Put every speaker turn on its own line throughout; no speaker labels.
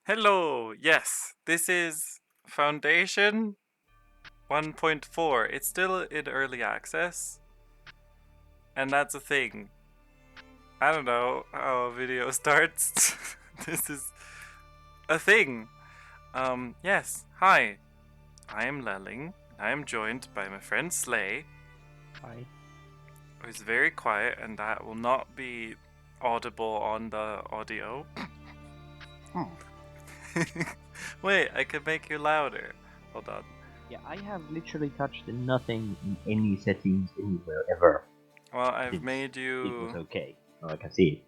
Hello, yes, this is Foundation 1.4. It's still in early access, and that's a thing. I don't know how a video starts. This is a thing. Yes, hi, I am Lelling. I am joined by my friend Slay,
Hi.
who is very quiet, and that will not be audible on the audio.
Hmm.
Wait, I can make you louder. Hold on.
Yeah, I have literally touched nothing in any settings anywhere ever
Well, I've
since
made
it was
you
okay. Now I can see it.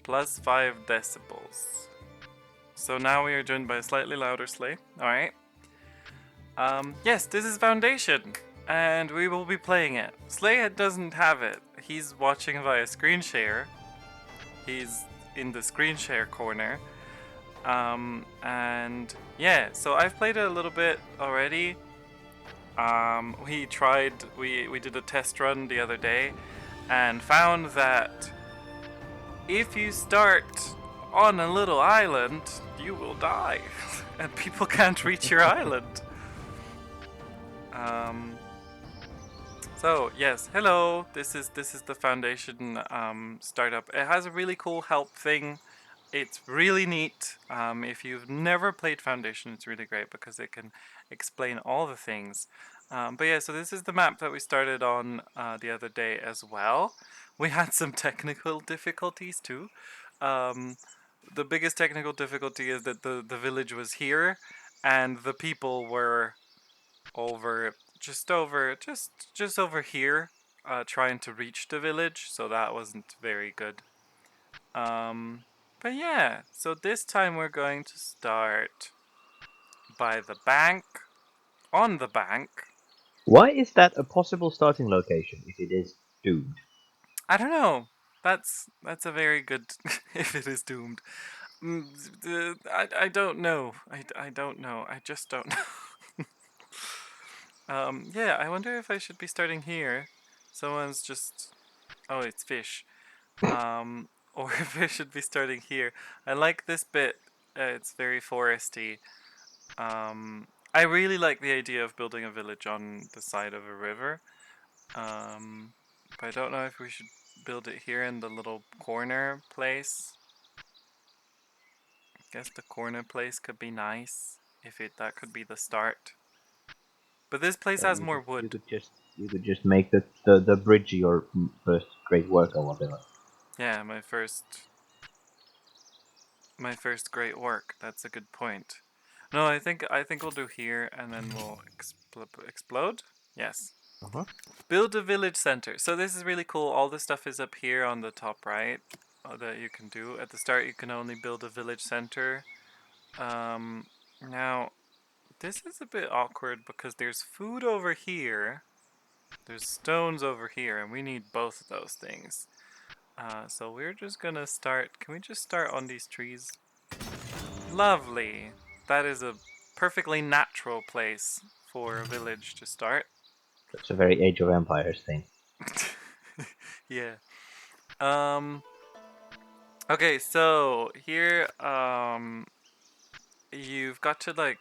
plus 5 decibels. So now we are joined by a slightly louder Slay. Alright. Yes, this is Foundation, and we will be playing it. Slay doesn't have it. He's watching via screen share. He's in the screen share corner. And yeah, so I've played it a little bit already. We did a test run the other day and found that if you start on a little island, you will die, and people can't reach your island. Um, so yes, hello. This is the Foundation startup. It has a really cool help thing. It's really neat. If you've never played Foundation, it's really great because it can explain all the things. But yeah, so this is the map that we started on the other day as well. We had some technical difficulties too. Um, the biggest technical difficulty is that the village was here, and the people were over just over here, trying to reach the village. So that wasn't very good. Um, but yeah, so this time we're going to start by the bank, on the bank.
Why is that a possible starting location if it is doomed?
I don't know. That's a very good if it is doomed. I don't know. I don't know. I just don't know. Yeah, I wonder if I should be starting here. Someone's just oh, it's fish. Or if I should be starting here. I like this bit. It's very foresty. I really like the idea of building a village on the side of a river. But I don't know if we should build it here in the little corner place. I guess the corner place could be nice if it that could be the start. But this place has
You
more
could you
wood.
could just you could just make the bridge your first great work or whatever.
Yeah, my first great work. That's a good point. No, I think we'll do here and then we'll explode. Yes.
Uh-huh.
Build a village center. So this is really cool. All the stuff is up here on the top right that you can do. At the start, you can only build a village center. Now, this is a bit awkward because there's food over here. There's stones over here, and we need both of those things. So we're just gonna start. Can we just start on these trees? Lovely. That is a perfectly natural place for a village to start.
That's a very Age of Empires thing.
Yeah. Um. Okay, so here, you've got to like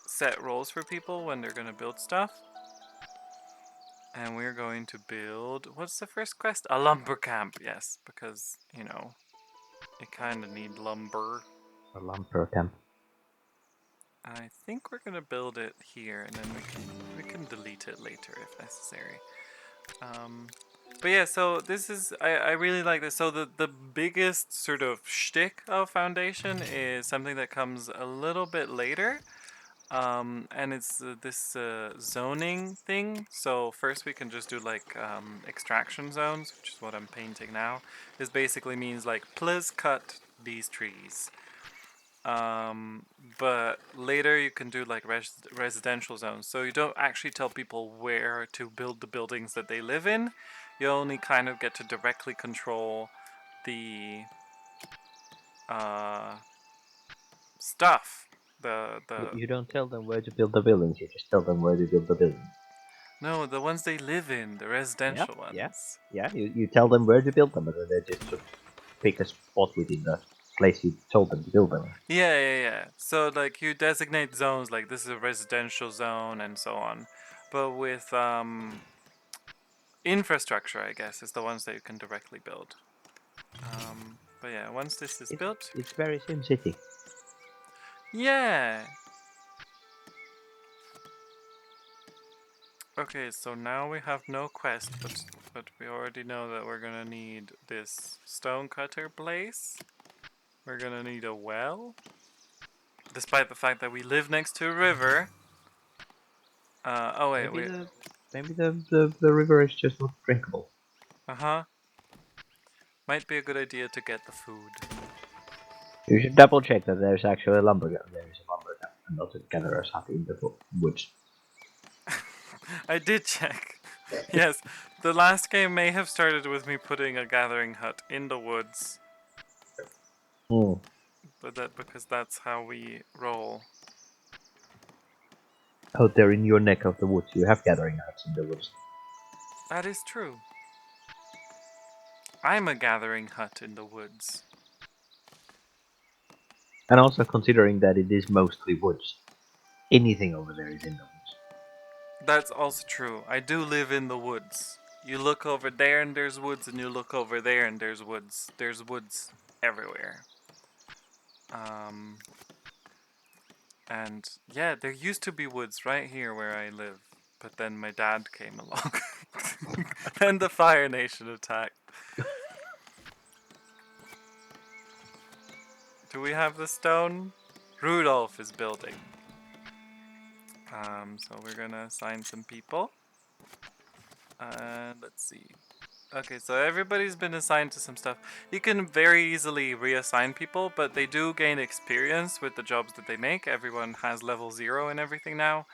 set roles for people when they're gonna build stuff. And we're going to build. What's the first quest? A lumber camp. Yes, because you kind of need lumber.
A lumper camp.
I think we're gonna build it here, and then we can delete it later if necessary. Um, but yeah, so this is I really like this. So the biggest sort of shtick of Foundation is something that comes a little bit later. And it's this zoning thing. So first we can just do like extraction zones, which is what I'm painting now. This basically means like please cut these trees. Um, but later you can do like residential zones. So you don't actually tell people where to build the buildings that they live in. You only kind of get to directly control the uh, stuff. The
You don't tell them where to build the buildings. You just tell them where to build the buildings.
No, the ones they live in, the
Yeah,
residential
yeah,
ones.
yeah. You tell them where to build them, and then they just sort of pick a spot within the place you told them to build them.
Yeah. So like you designate zones, like this is a residential zone and so on. But with infrastructure, I guess, is the ones that you can directly build. But yeah, once this is built,
It's very SimCity.
yeah. Okay, so now we have no quest, but we already know that we're gonna need this stone cutter place. We're gonna need a well, despite the fact that we live next to a river. Oh wait,
Maybe
wait.
the river is just not drinkable.
Uh-huh. Might be a good idea to get the food.
You should double check that there's actually a lumberjack. There is a lumberjack and not a gatherer's hut in the woods.
I did check. Yes, the last game may have started with me putting a gathering hut in the woods,
Hmm.
but that because that's how we roll.
Out there in your neck of the woods, you have gathering huts in the woods.
That is true. I'm a gathering hut in the woods.
And also considering that it is mostly woods, anything over there is in the woods.
That's also true. I do live in the woods. You look over there and there's woods, and you look over there and there's woods. There's woods everywhere. Um, and yeah, there used to be woods right here where I live, but then my dad came along. Then the Fire Nation attacked. Do we have the stone? Rudolph is building. So we're gonna assign some people. Let's see. Okay, so everybody's been assigned to some stuff. You can very easily reassign people, but they do gain experience with the jobs that they make. Everyone has level 0 and everything now.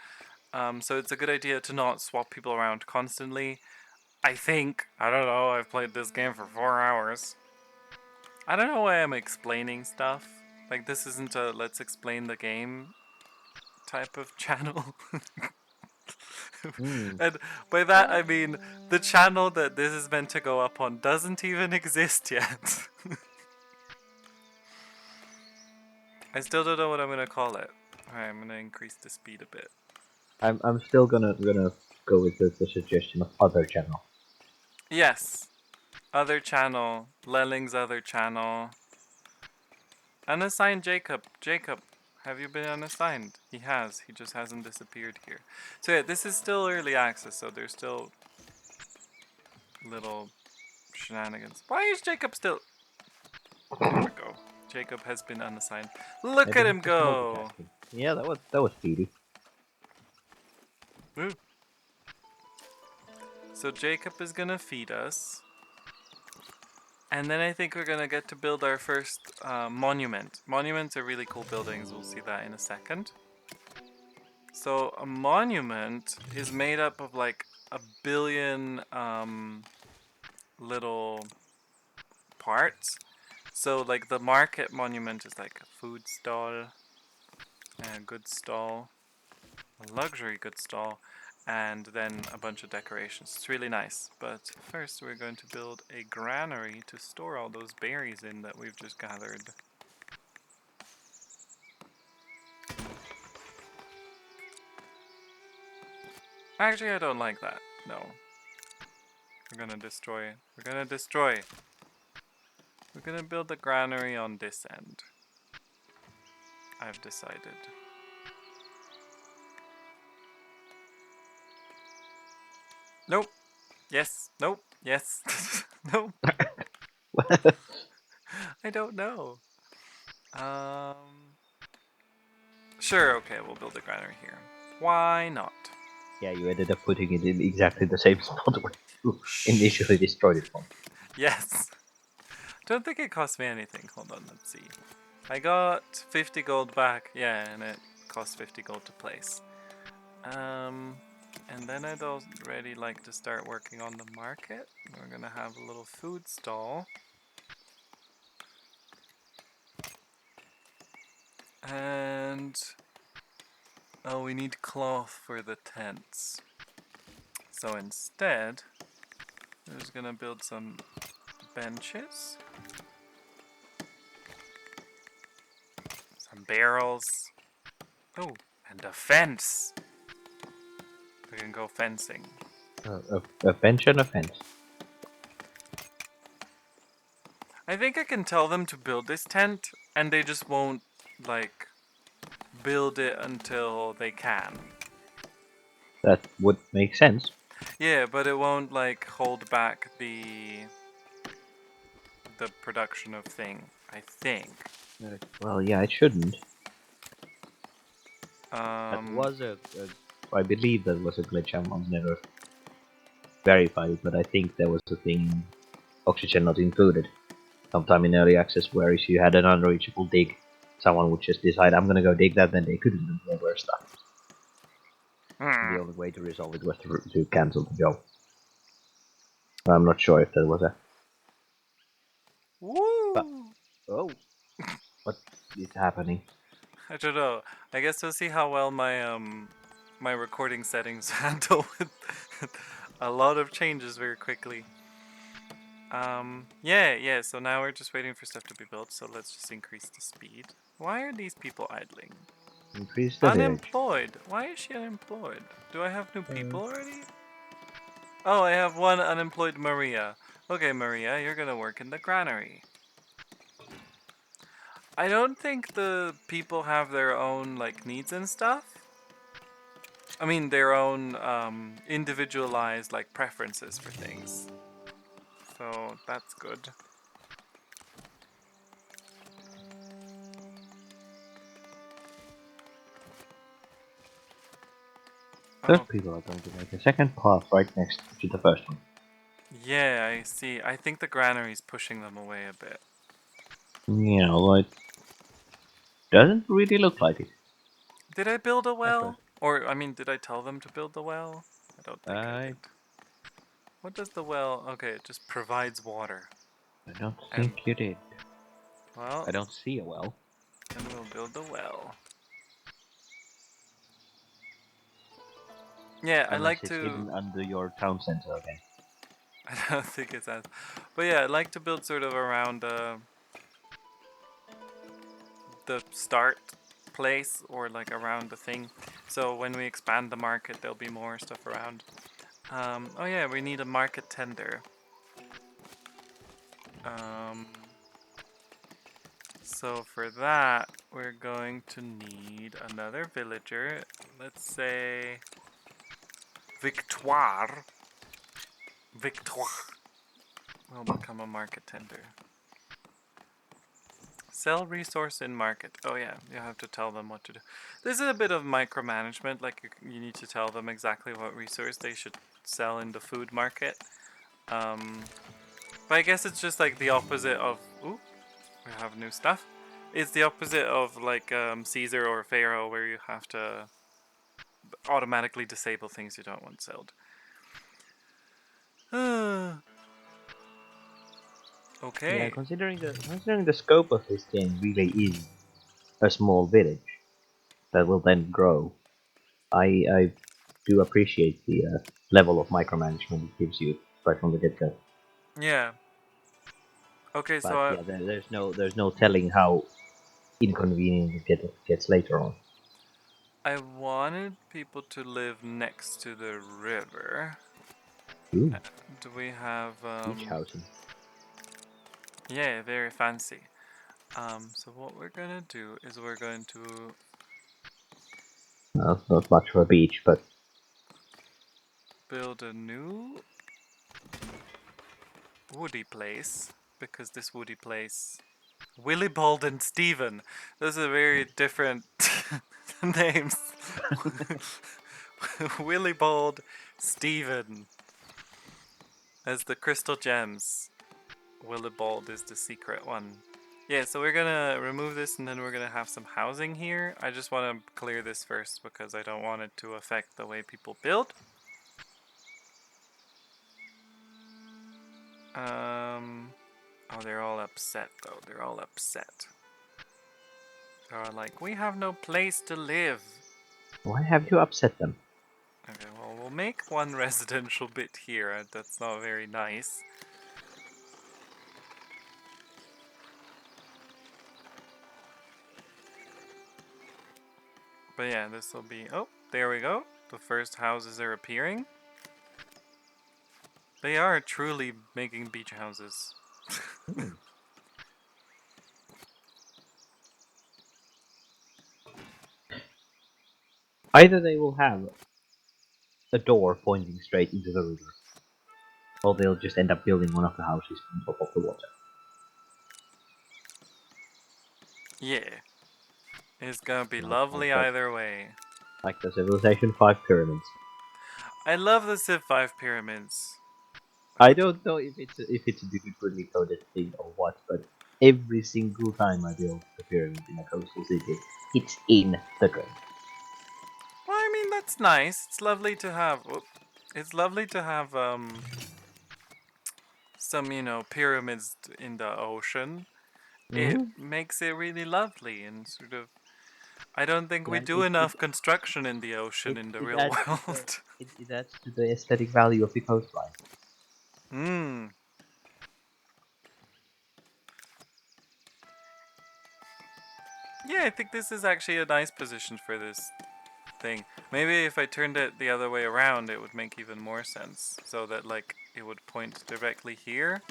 So it's a good idea to not swap people around constantly. I think. I don't know, I've played this game for 4 hours. I don't know why I'm explaining stuff. Like, this isn't a let's explain the game type of channel.
Hmm.
And by that I mean the channel that this is meant to go up on doesn't even exist yet. I still don't know what I'm gonna call it. Alright, I'm gonna increase the speed a bit.
I'm still gonna go with the suggestion of other channel.
Yes. Other channel. Lelling's other channel. Unassigned Jacob. Jacob, have you been unassigned? He has. He just hasn't disappeared here. So yeah, this is still early access, so there's still little shenanigans. Why is Jacob still... There we go. Jacob has been unassigned. Look
Maybe
at
he's
him
just
go!
multitasking. Yeah, that was speedy.
Woo. So Jacob is gonna feed us. And then I think we're gonna get to build our first monument. Monuments are really cool buildings, we'll see that in a second. So a monument is made up of like a billion little parts. So like the market monument is like a food stall, a goods stall, a luxury goods stall, and then a bunch of decorations. It's really nice. But first we're going to build a granary to store all those berries in that we've just gathered. Actually, I don't like that. No. We're gonna destroy it. We're gonna destroy. We're gonna build the granary on this end. I've decided. Nope. Yes. Nope. Yes. Nope. I don't know. Um. Sure. Okay. We'll build a granary here. Why not?
Yeah, you ended up putting it in exactly the same spot where you initially
Shh.
destroyed it from.
Yes. Don't think it cost me anything. Hold on. Let's see. I got 50 gold back. Yeah, and it cost 50 gold to place. And then I'd already like to start working on the market. We're gonna have a little food stall. And oh, we need cloth for the tents. So instead, we're just gonna build some benches. and barrels. Oh, and a fence. We can go fencing.
A bench and a fence.
I think I can tell them to build this tent, and they just won't, like, build it until they can.
That would make sense.
Yeah, but it won't, like, hold back the production of thing, I think.
Well, yeah, it shouldn't. That
Um,
was I believe that was a glitch. I've never verified it, but I think there was a thing, oxygen not included, sometime in early access, where if you had an unreachable dig, someone would just decide, I'm gonna go dig that, then they couldn't, and they were stuck. And the only way to resolve it was to cancel the job. I'm not sure if that was a... But,
woo!
oh, what is happening?
I don't know. I guess we'll see how well my recording settings handle with a lot of changes very quickly. Yeah, so now we're just waiting for stuff to be built, so let's just increase the speed. Why are these people idling?
Increase the village.
Unemployed. Why is she unemployed? Do I have new people already? Oh, I have one unemployed Maria. Okay, Maria, you're gonna work in the granary. I don't think the people have their own, like, needs and stuff. I mean, their own individualized, like, preferences for things. So that's good.
Those
Oh,
people are going to make a second path right next to the first one.
yeah, I see. I think the granary's pushing them away a bit.
You know, it doesn't really look like it.
Did I build a
At first.
well? Or, I mean, did I tell them to build the well? I don't think I
I
did. What does the well... Okay, it just provides water.
don't
And,
think you did.
well,
I don't see a well.
then we'll build the well. Yeah, I
Unless
like
it's
to...
hidden under your town center again.
I don't think it's as... But yeah, I like to build sort of around the start place, or like around the thing. So when we expand the market, there'll be more stuff around. Oh yeah, we need a market tender. Um, so for that, we're going to need another villager. Let's say Victoire. Victoire will become a market tender. Sell resource in market. Oh yeah, you have to tell them what to do. This is a bit of micromanagement, like you need to tell them exactly what resource they should sell in the food market. But I guess it's just like the opposite of... Ooh, we have new stuff. It's the opposite of like Caesar or Pharaoh, where you have to automatically disable things you don't want sold.
Yeah,
Okay.
considering the scope of this game really is a small village that will then grow, I do appreciate the level of micromanagement it gives you right from the get-go.
Yeah. Okay, so
But yeah, there's no telling how inconvenient it gets later on.
I wanted people to live next to the river.
Ooh,
Do we have
beach housing.
yeah, very fancy. So what we're gonna do is we're going to
Not much for a beach, but
build a new woody place, because this woody place... Willibald and Stephen. Those are very different names. Willibald, Stephen as the crystal gems. Willibald is the secret one. Yeah, so we're gonna remove this, and then we're gonna have some housing here. I just want to clear this first because I don't want it to affect the way people build. Oh, they're all upset though. They're all upset. They're like, we have no place to live.
why have you upset them?
Okay, well, we'll make one residential bit here. That's not very nice. But yeah, this will be. Oh, there we go. The first houses are appearing. They are truly making beach houses.
Hmm. Either they will have a door pointing straight into the river, or they'll just end up building one of the houses on top of the water.
Yeah, it's gonna be
Like
lovely
the
either way.
Civilization 5 pyramids.
I love the Civ 5 pyramids.
I don't know if it's a deliberately coded thing or what, but every single time I build a pyramid in a coastal city, it's in the drain.
Well, I mean that's nice. It's lovely to have. It's lovely to have some pyramids in the ocean. It
Mm-hmm.
makes it really lovely and sort of. I don't think we
Yeah,
do enough construction in the ocean in the
it
real
adds to the
world.
it adds to the aesthetic value of the coastline.
Hmm. Yeah, I think this is actually a nice position for this thing. Maybe if I turned it the other way around, it would make even more sense. So that, like, it would point directly here.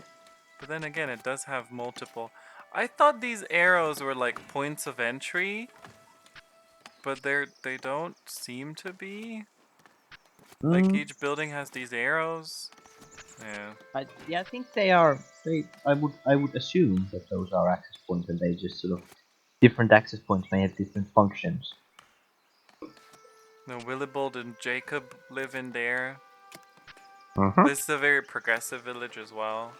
But then again, it does have multiple. I thought these arrows were like points of entry, but they don't seem to be. Like
Mm,
each building has these arrows. Yeah.
yeah, I think they are. I would assume that those are access points, and they just sort of different access points may have different functions.
No, Willibald and Jacob live in there.
Uh-huh.
This is a very progressive village as well.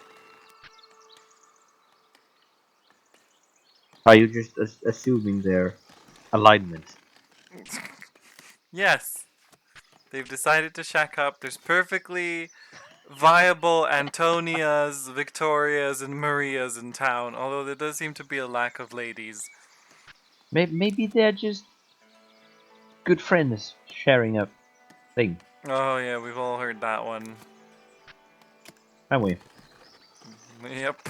Are you just assuming their alignment?
Yes, they've decided to shack up. There's perfectly viable Antonias, Victorias, and Marias in town, although there does seem to be a lack of ladies.
Maybe they're just good friends sharing a thing.
Oh, yeah, we've all heard that one.
Have we?
Yep.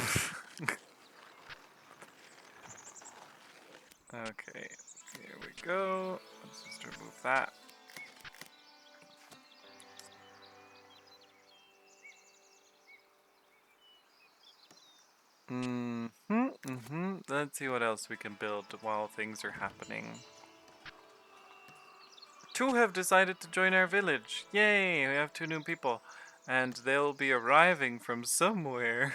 Okay, here we go. Let's just remove that. Let's see what else we can build while things are happening. Two have decided to join our village. Yay, we have two new people. And they'll be arriving from somewhere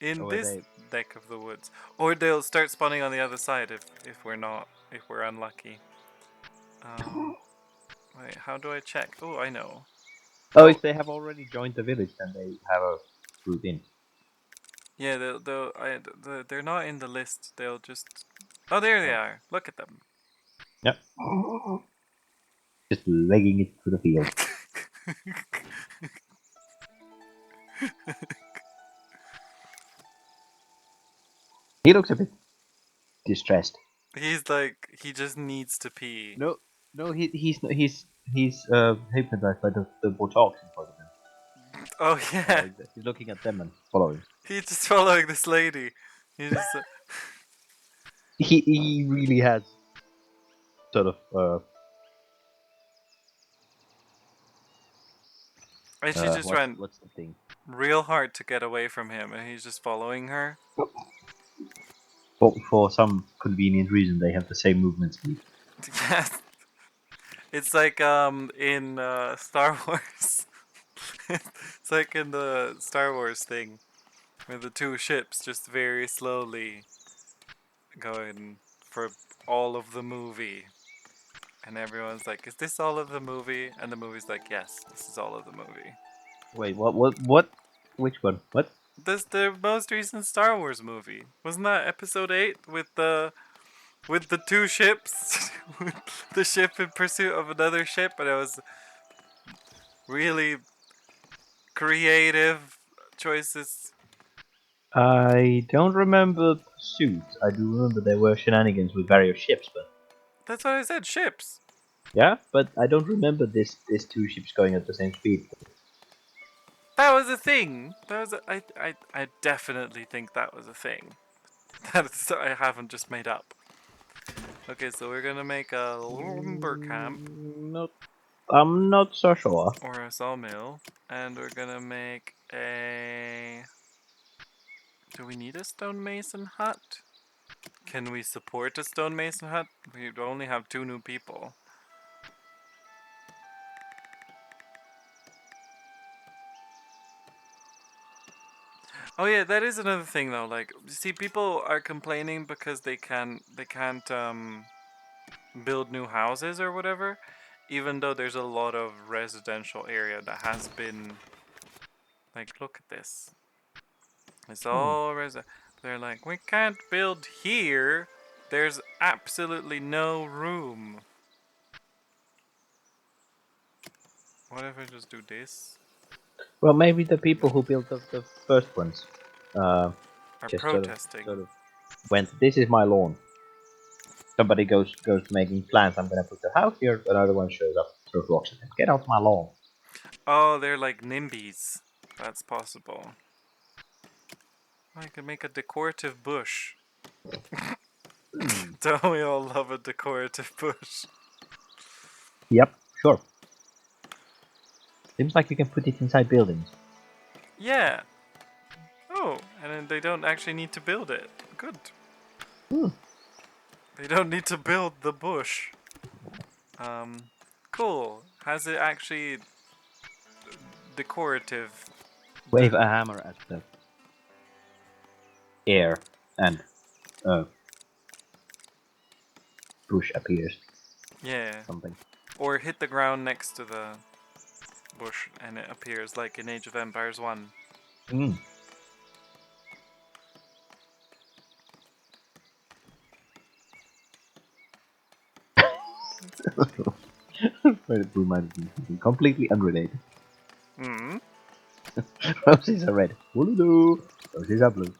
in
Or were
this
they?
neck of the woods. Or they'll start spawning on the other side if we're unlucky. Um, wait, how do I check? Oh, I know.
Oh,
Oh,
if they have already joined the village, then they have a route in.
yeah, they're not in the list. They'll just. Oh, there they
Oh.
are. Look at them.
Yep. Just legging it to the field. He looks a bit distressed.
He's like, he just needs to pee.
No, no, he's hypnotized by the bulldogs in front of him.
Oh, yeah.
Following He's looking at them and following.
He's just following this lady. He just.
He really has sort of
And she just ran
what's the thing?
real hard to get away from him, and he's just following her.
For some convenient reason, they have the same movement speed.
Yes. It's like in Star Wars. It's like in the Star Wars thing where the two ships just very slowly going for all of the movie. And everyone's like, "Is this all of the movie?" And the movie's like, "Yes, this is all of the movie."
Wait, what? Which one? What?
This the most recent Star Wars movie. Wasn't that episode 8 with the two ships? The ship in pursuit of another ship, and it was really creative choices.
I don't remember Pursuit. I do remember there were shenanigans with various ships, but
That's what I said, ships.
yeah, but I don't remember this two ships going at the same speed.
That was a thing. I definitely think that was a thing. That is, I haven't just made up. Okay, so we're gonna make a lumber camp
Not. I'm not so sure.
or a sawmill, and we're gonna make a. Do we need a stonemason hut? Can we support a stonemason hut? We only have 2 new people. Oh yeah, that is another thing though. Like, you see, people are complaining because they can't build new houses or whatever, even though there's a lot of residential area that has been like, look at this. It's all they're like, we can't build here. There's absolutely no room. What if I just do this?
Well, maybe the people who built the first ones uh,
Are
just
protesting.
sort of went. This is my lawn. Somebody goes making plans. I'm gonna put the house here. Another one shows up, throws rocks at them. Get off my lawn.
Oh, they're like NIMBYs. That's possible. I could make a decorative bush. Don't we all love a decorative bush?
Yep, sure. Seems like you can put it inside buildings.
Yeah. Oh, and then they don't actually need to build it. Good.
Hmm.
They don't need to build the bush. Cool. Has it actually decorative?
Wave a hammer at the air, and a bush appears.
Yeah.
Something.
Or hit the ground next to the bush and it appears like in Age of Empires 1.
Hmm. It reminded me of something completely unrelated.
Hmm.
Roses are red. Wooloo! Roses are blue.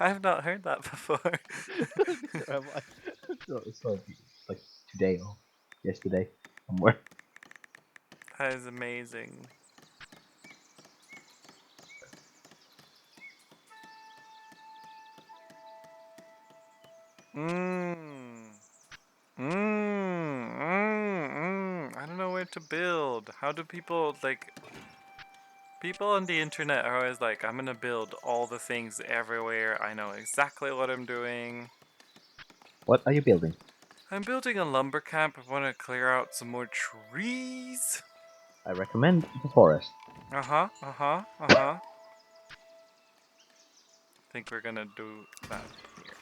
I've not heard that before.
Neither have I. So like today or yesterday somewhere.
That is amazing. Mmm. I don't know where to build. How do people, like, people on the internet are always like, I'm gonna build all the things everywhere. I know exactly what I'm doing.
What are you building?
I'm building a lumber camp. I want to clear out some more trees.
I recommend the forest.
Uh-huh, uh-huh, uh-huh. I think we're gonna do that here.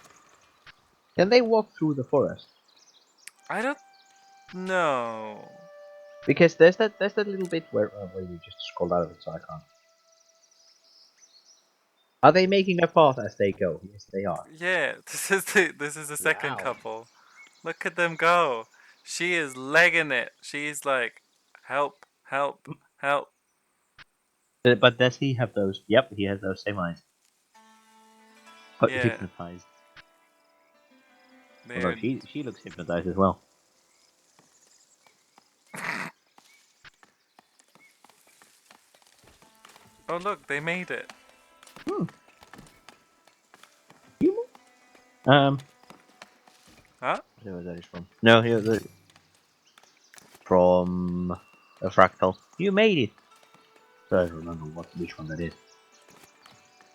Can they walk through the forest?
I don't know.
Because there's that little bit where you just scroll out of it, so I can't. Are they making a path as they go? Yes, they are.
Yeah, this is the second
Wow.
couple. Look at them go. She is legging it. She's like, help, help, help.
But does he have those? Yep, he has those same eyes. But
Yeah,
hypnotized. Although
they're.
she looks hypnotized as well.
Oh look, they made it.
Hmm. Human? Um.
Huh?
Where that is from? No, here from a fractal. You made it. So I don't remember which one that is.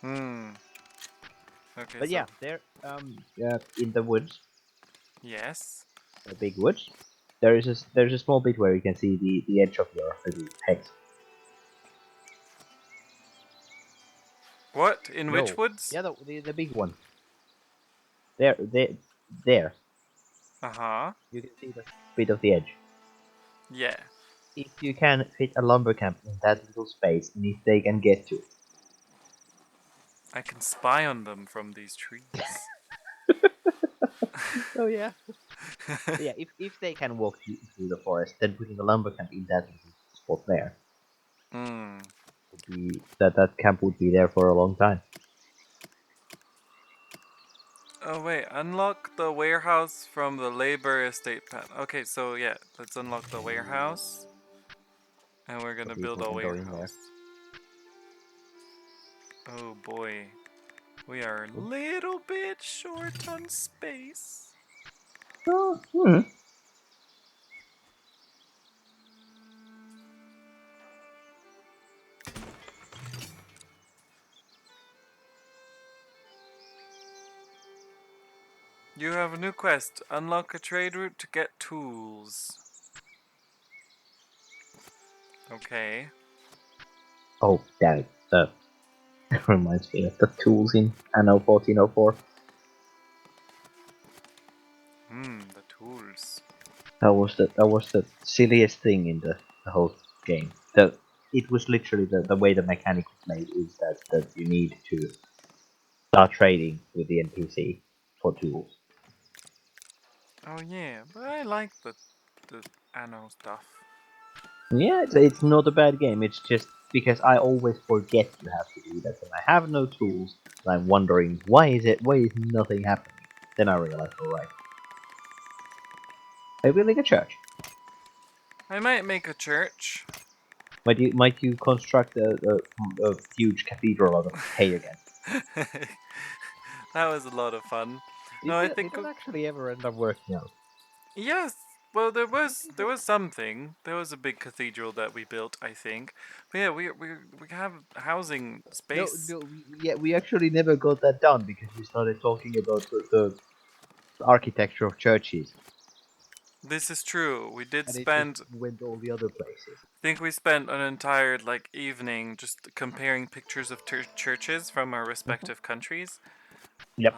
Hmm. Okay,
But
so
yeah, they're in the woods,
yes.
the big woods. There's a small bit where you can see the edge of your little hex.
What? In which
No,
woods?
yeah, the big one. There.
Uh huh.
You can see the bit of the edge.
Yeah.
If you can fit a lumber camp in that little space, and if they can get to it.
I can spy on them from these trees.
Oh yeah. But yeah, if they can walk through the forest, then putting a lumber camp in that little spot there
Hmm.
would be that camp would be there for a long time.
Oh wait, unlock the warehouse from the labor estate pan. Okay, so yeah, let's unlock the warehouse. And we're
So
gonna build
people
a
can go in there.
warehouse. Oh boy. We are a little bit short on space.
Oh, hmm.
You have a new quest. Unlock a trade route to get tools. Okay.
Oh, damn it. That reminds me of the tools in Anno 1404.
The tools.
That was the silliest thing in the whole game. It was literally the way the mechanic was made is that you need to start trading with the NPC for tools.
Oh yeah, but I like the Anno stuff.
Yeah, it's not a bad game. It's just because I always forget you have to do that, and I have no tools. And I'm wondering why is nothing happening. Then I realize, all right, I building a church.
I might make a church.
Might you construct a huge cathedral out of hay again?
That was a lot of fun. No,
Did
I
that did
think
that actually ever end up working out?
yes. Well, there was something. There was a big cathedral that we built, I think. But yeah, we have housing
No,
space.
no, we actually never got that done because we started talking about the architecture of churches,
This is true. We did
and it just
spend.
went all the other places.
I think we spent an entire like evening just comparing pictures of churches from our
Mhm.
respective countries.
Yep.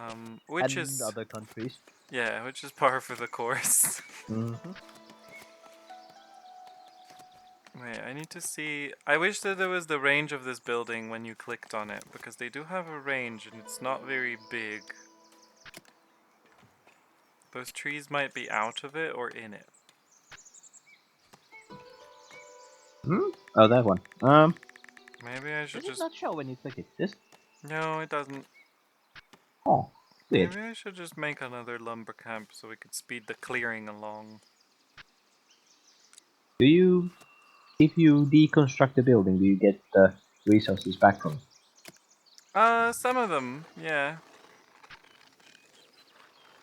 Which
And
is
other countries.
yeah, which is par for the course.
Hmm.
Wait, I need to see. I wish that there was the range of this building when you clicked on it, because they do have a range and it's not very big. Those trees might be out of it or in it.
Hmm? Oh, that one.
Maybe I should
Does it
just.
not show when you click it? This?
No, it doesn't.
Oh, weird.
Maybe I should just make another lumber camp so we could speed the clearing along.
Do you, if you deconstruct the building, do you get the resources back from
Some of them, yeah.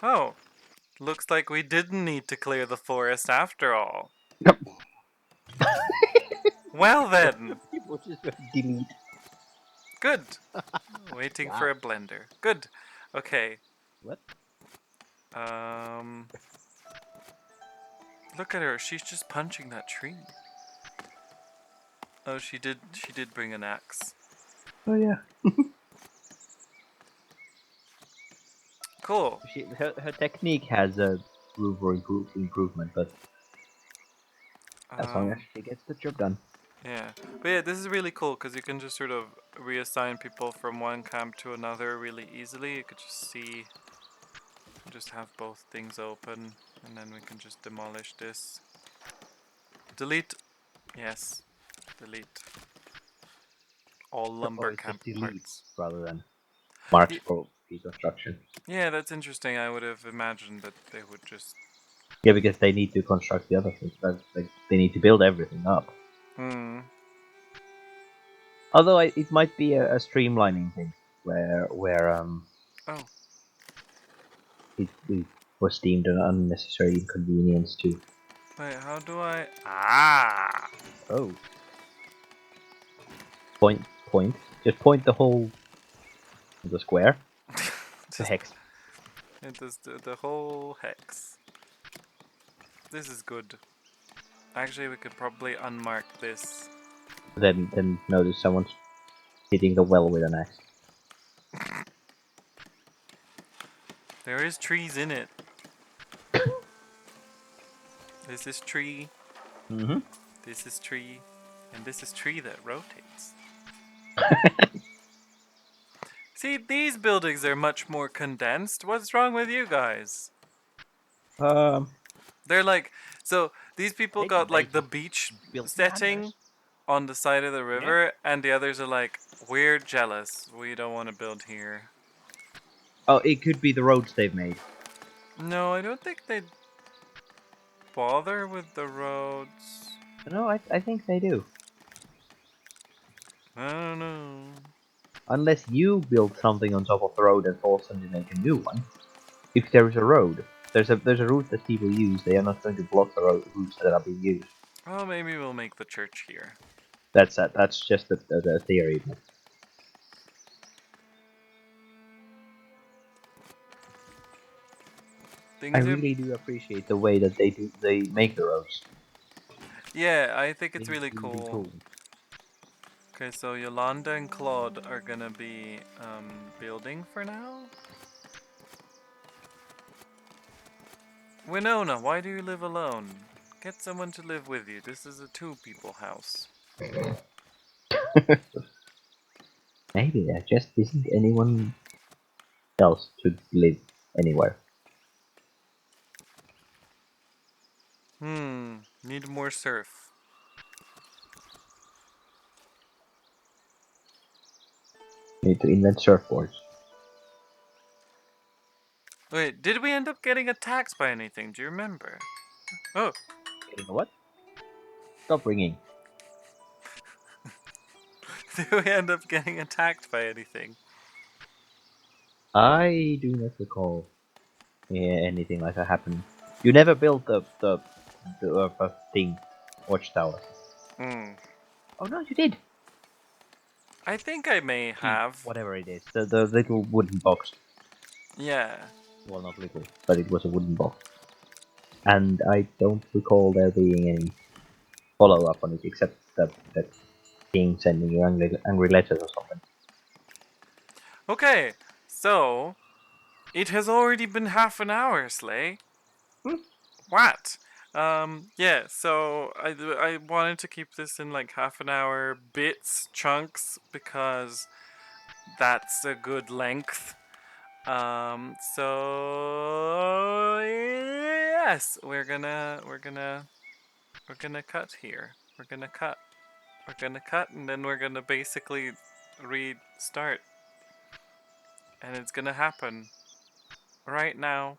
Oh, looks like we didn't need to clear the forest after all.
it?
Well then,
People just delete.
good. Waiting for
Wow.
a blender. Good. Okay.
What?
Um, look at her. She's just punching that tree. Oh, she did. She did bring an axe.
Oh yeah.
Cool.
Her technique has a room for improvement, but as long as
Um,
she gets the job done.
yeah. But yeah, this is really cool because you can just sort of reassign people from one camp to another really easily. You could just see, just have both things open, and then we can just demolish this. Delete. Yes. Delete all
Oh,
lumber
it says
camp
delete
parts.
rather than marks
Y-
for reconstruction.
Yeah, that's interesting. I would have imagined that they would just.
Yeah, because they need to construct the other things. Like, they need to build everything up.
Hmm.
Although it might be a streamlining thing, where
Oh,
it was deemed an unnecessary inconvenience to.
wait. How do I? Ah.
Oh, point, just point the whole the square, the
Just
hex.
it does the whole hex. This is good. Actually, we could probably unmark this.
Then notice someone's hitting the well with an axe.
There is trees in it. This is tree.
Mm-hmm.
This is tree. And this is tree that rotates. See, these buildings are much more condensed. What's wrong with you guys?
Um,
They're like, so these people got
they
like the
just
beach
built
setting
meanders.
on the side of the
Yeah.
river, and the others are like, we're jealous. We don't want to build here.
Oh, it could be the roads they've made.
No, I don't think they'd bother with the roads.
No, I think they do.
I don't know.
unless you build something on top of the road and force them to make a new one. If there is a road, there's a route that people use. They are not going to block the routes that are being used.
Well, maybe we'll make the church here.
That's just the theory. But I
Things are.
really do appreciate the way that they make the roads.
Yeah, I think
I
it's
think it's
really
really
cool.
cool.
Okay, so Yolanda and Claude are gonna be building for now. Winona, why do you live alone? Get someone to live with you. This is a two-people house.
Maybe there just isn't anyone else to live anywhere.
Need more surf.
Need to invent surfboards.
Wait, did we end up getting attacked by anything? Do you remember? Oh,
You know what? Stop ringing.
did we end up getting attacked by anything?
I do not recall anything like that happening. You never built the thing, watchtower.
Hmm.
Oh no, you did.
I think I may
Keep
have.
whatever it is. The little wooden box.
Yeah.
Well, not little, but it was a wooden box. And I don't recall there being any follow up on it except that king sending you angry letters or something.
Okay, so it has already been half an hour, Slay.
Hmm.
What? Yeah, so I wanted to keep this in like half an hour bits, chunks, because that's a good length. So yes, we're gonna cut here. We're gonna cut, and then we're gonna basically restart, and it's gonna happen right now.